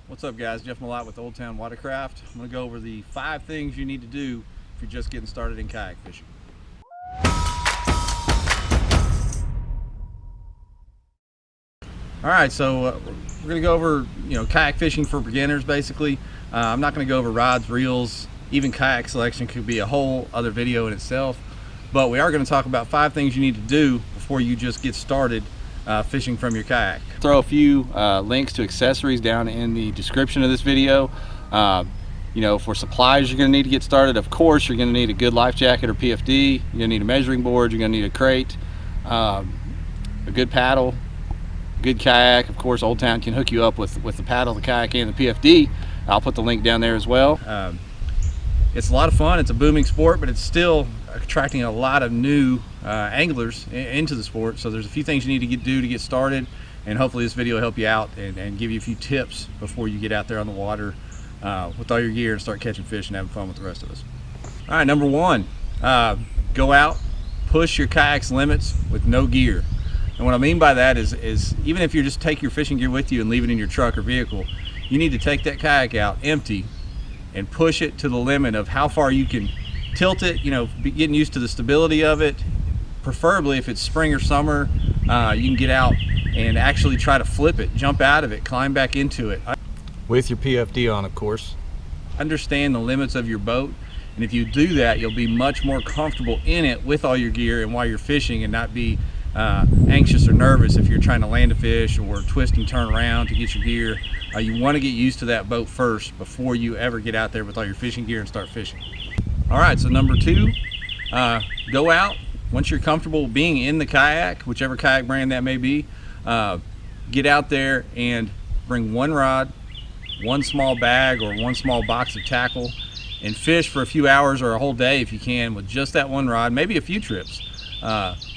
What's up guys, Jeff Malott with Old Town Watercraft. I'm going to go over the 5 things you need to do if you're just getting started in kayak fishing. Alright, so we're going to go over kayak fishing for beginners basically. I'm not going to go over rods, reels, even kayak selection could be a whole other video in itself. But we are going to talk about 5 things you need to do before you just get started fishing from your kayak. Throw a few links to accessories down in the description of this video. For supplies you're going to need to get started. Of course, you're going to need a good life jacket or PFD. You're going to need a measuring board. You're going to need a crate, a good paddle, good kayak. Of course, Old Town can hook you up with the paddle, the kayak, and the PFD. I'll put the link down there as well. It's a lot of fun. It's a booming sport, but it's still attracting a lot of new anglers into the sport. So there's a few things you need to do to get started, and hopefully this video will help you out and give you a few tips before you get out there on the water with all your gear and start catching fish and having fun with the rest of us. All right, number 1, go out, push your kayak's limits with no gear. And what I mean by that is even if you just take your fishing gear with you and leave it in your truck or vehicle, you need to take that kayak out empty and push it to the limit of how far you can tilt it, getting used to the stability of it. Preferably if it's spring or summer, you can get out and actually try to flip it, jump out of it, climb back into it. With your PFD on, of course. Understand the limits of your boat, and if you do that, you'll be much more comfortable in it with all your gear and while you're fishing, and not be anxious or nervous if you're trying to land a fish or twist and turn around to get your gear. You want to get used to that boat first before you ever get out there with all your fishing gear and start fishing. All right, so number 2, go out. Once you're comfortable being in the kayak, whichever kayak brand that may be, get out there and bring 1 rod, 1 small bag or 1 small box of tackle, and fish for a few hours or a whole day if you can with just that 1 rod, maybe a few trips,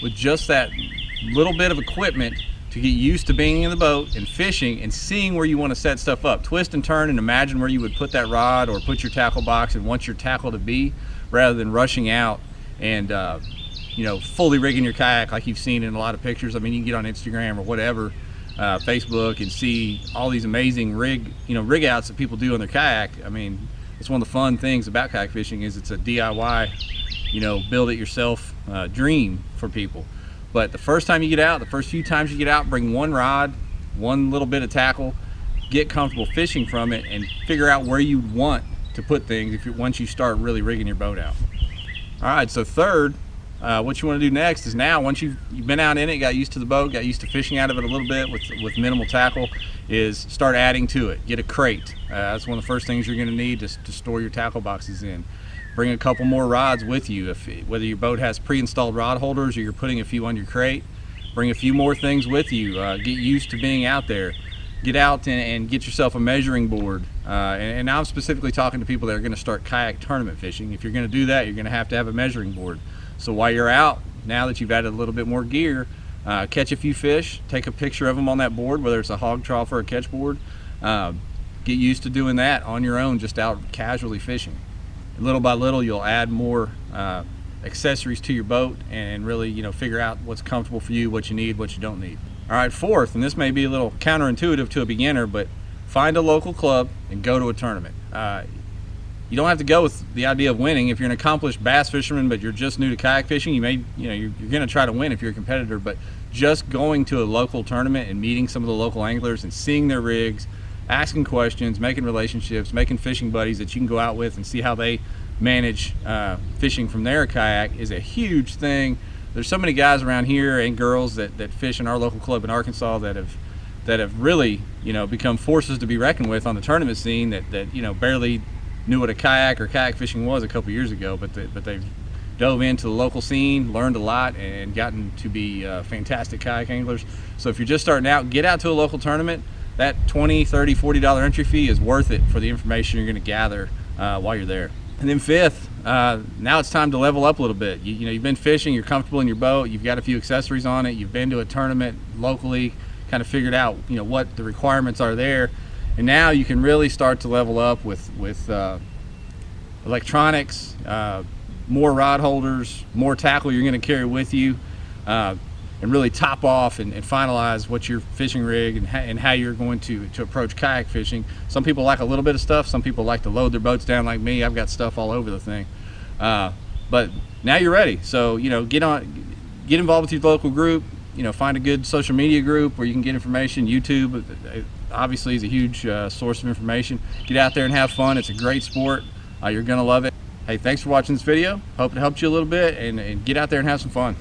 with just that little bit of equipment to get used to being in the boat and fishing and seeing where you want to set stuff up. Twist and turn and imagine where you would put that rod or put your tackle box and want your tackle to be, rather than rushing out and fully rigging your kayak like you've seen in a lot of pictures. I mean, you can get on Instagram or whatever, Facebook, and see all these amazing rig outs that people do on their kayak. I mean, it's one of the fun things about kayak fishing is it's a DIY, build it yourself dream for people. But the first time you get out, the first few times you get out, bring 1 rod, 1 little bit of tackle, get comfortable fishing from it, and figure out where you want to put things once you start really rigging your boat out. All right, so third, what you want to do next is, now once you've been out in it, got used to the boat, got used to fishing out of it a little bit with minimal tackle, is start adding to it. Get a crate. That's one of the first things you're going to need to store your tackle boxes in. Bring a couple more rods with you. Whether your boat has pre-installed rod holders or you're putting a few on your crate, bring a few more things with you. Get used to being out there. Get out and get yourself a measuring board. And now I'm specifically talking to people that are going to start kayak tournament fishing. If you're going to do that, you're going to have a measuring board. So while you're out, now that you've added a little bit more gear, catch a few fish, take a picture of them on that board, whether it's a hog trough or a catch board. Get used to doing that on your own, just out casually fishing. Little by little, you'll add more accessories to your boat and really figure out what's comfortable for you, what you need, what you don't need. All right, fourth, and this may be a little counterintuitive to a beginner, but find a local club and go to a tournament. You don't have to go with the idea of winning. If you're an accomplished bass fisherman but you're just new to kayak fishing, you're going to try to win if you're a competitor. But just going to a local tournament and meeting some of the local anglers and seeing their rigs, asking questions, making relationships, making fishing buddies that you can go out with and see how they manage fishing from their kayak is a huge thing. There's so many guys around here and girls that fish in our local club in Arkansas that have really become forces to be reckoned with on the tournament scene that barely knew what a kayak or kayak fishing was a couple years ago, but they've dove into the local scene, learned a lot, and gotten to be fantastic kayak anglers. So if you're just starting out, get out to a local tournament. That $20, $30, $40 entry fee is worth it for the information you're going to gather while you're there. And then fifth, now it's time to level up a little bit. You've been fishing, you're comfortable in your boat, you've got a few accessories on it, you've been to a tournament locally, kind of figured out what the requirements are there, and now you can really start to level up with electronics, more rod holders, more tackle you're going to carry with you. and really top off and finalize what your fishing rig and how you're going to approach kayak fishing. Some people like a little bit of stuff. Some people like to load their boats down like me. I've got stuff all over the thing. But now you're ready. So, get involved with your local group. Find a good social media group where you can get information. YouTube obviously is a huge source of information. Get out there and have fun. It's a great sport. You're gonna love it. Hey, thanks for watching this video. Hope it helped you a little bit, and get out there and have some fun.